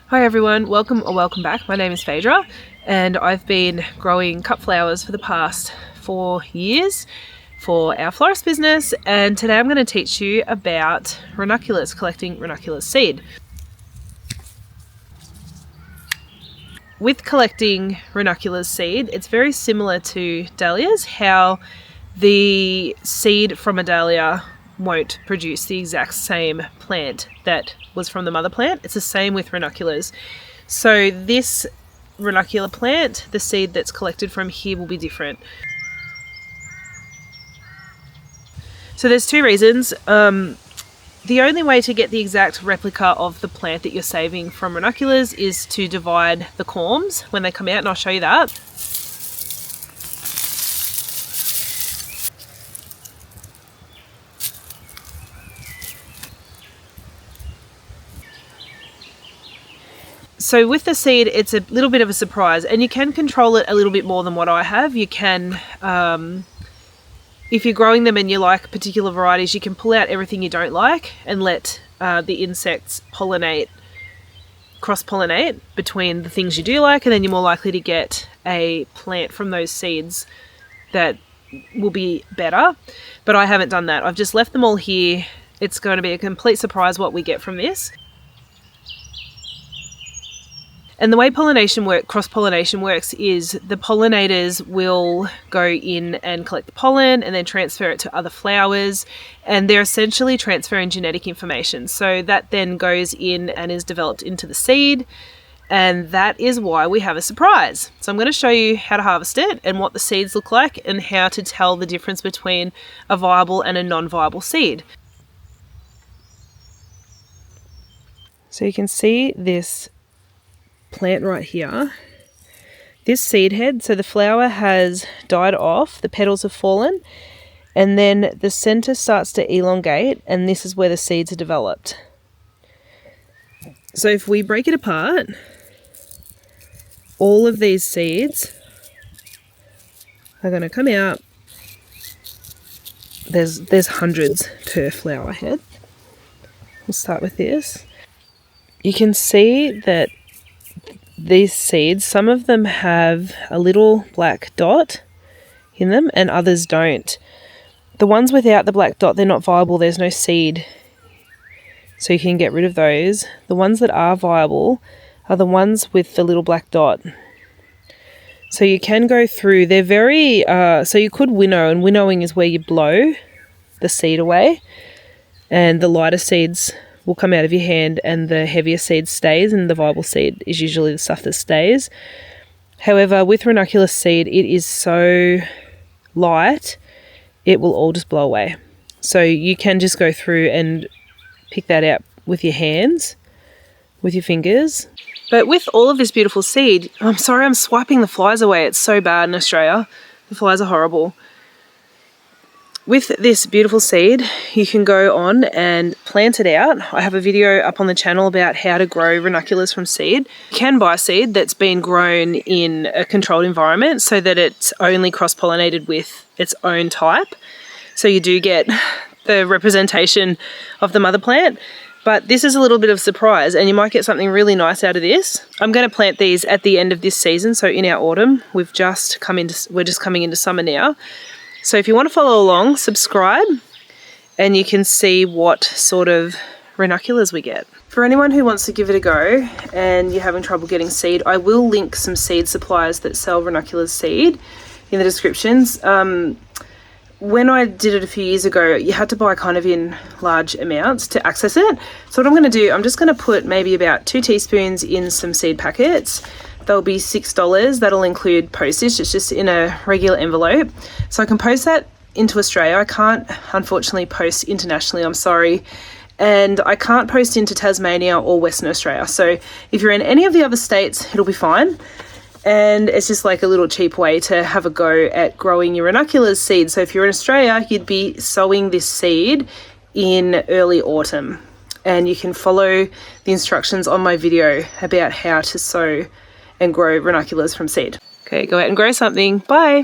Hi everyone, welcome or welcome back. My name is Phaedra and I've been growing cut flowers for the past 4 years for our florist business, and today I'm going to teach you about ranunculus, collecting ranunculus seed. With collecting ranunculus seed, it's very similar to dahlias, how the seed from a dahlia won't produce the exact same plant that was from the mother plant. It's the same with ranunculus. So this ranuncular plant, the seed that's collected from here will be different. So there's two reasons. The only way to get the exact replica of the plant that you're saving from ranunculus is to divide the corms when they come out, and I'll show you that. So with the seed, it's a little bit of a surprise, and you can control it a little bit more than what I have. You can, if you're growing them and you like particular varieties, you can pull out everything you don't like and let the insects cross-pollinate between the things you do like, and then you're more likely to get a plant from those seeds that will be better. But I haven't done that. I've just left them all here. It's going to be a complete surprise what we get from this. And the way cross-pollination works is the pollinators will go in and collect the pollen and then transfer it to other flowers, and they're essentially transferring genetic information. So that then goes in and is developed into the seed, and that is why we have a surprise. So I'm going to show you how to harvest it and what the seeds look like and how to tell the difference between a viable and a non-viable seed. So you can see this plant right here, this seed head. So the flower has died off, the petals have fallen, and then the center starts to elongate, and this is where the seeds are developed. So if we break it apart, all of these seeds are going to come out. There's hundreds per flower head. We'll start with this. You can see that these seeds, some of them have a little black dot in them and others don't. The ones without the black dot, they're not viable, there's no seed, so you can get rid of those. The ones that are viable are the ones with the little black dot. So you can go through, they're very, so you could winnow, and winnowing is where you blow the seed away, and the lighter seeds will come out of your hand and the heavier seed stays, and the viable seed is usually the stuff that stays. However, with ranunculus seed, it is so light, it will all just blow away. So you can just go through and pick that out with your hands, with your fingers. But with all of this beautiful seed, I'm sorry I'm swiping the flies away. It's so bad in Australia. The flies are horrible. With this beautiful seed, you can go on and plant it out. I have a video up on the channel about how to grow ranunculus from seed. You can buy seed that's been grown in a controlled environment so that it's only cross-pollinated with its own type. So you do get the representation of the mother plant. But this is a little bit of a surprise, and you might get something really nice out of this. I'm going to plant these at the end of this season, so in our autumn. We're just coming into summer now. So if you want to follow along, subscribe, and you can see what sort of ranunculus we get. For anyone who wants to give it a go and you're having trouble getting seed, I will link some seed suppliers that sell ranunculus seed in the descriptions. When I did it a few years ago, you had to buy kind of in large amounts to access it. So what I'm going to do, I'm just going to put maybe about 2 teaspoons in some seed packets. They'll be $6. That'll include postage. It's just in a regular envelope. So I can post that into Australia. I can't, unfortunately, post internationally. I'm sorry. And I can't post into Tasmania or Western Australia. So if you're in any of the other states, it'll be fine. And it's just like a little cheap way to have a go at growing your ranunculus seed. So if you're in Australia, you'd be sowing this seed in early autumn. And you can follow the instructions on my video about how to sow and grow ranunculus from seed. Okay, go out and grow something. Bye.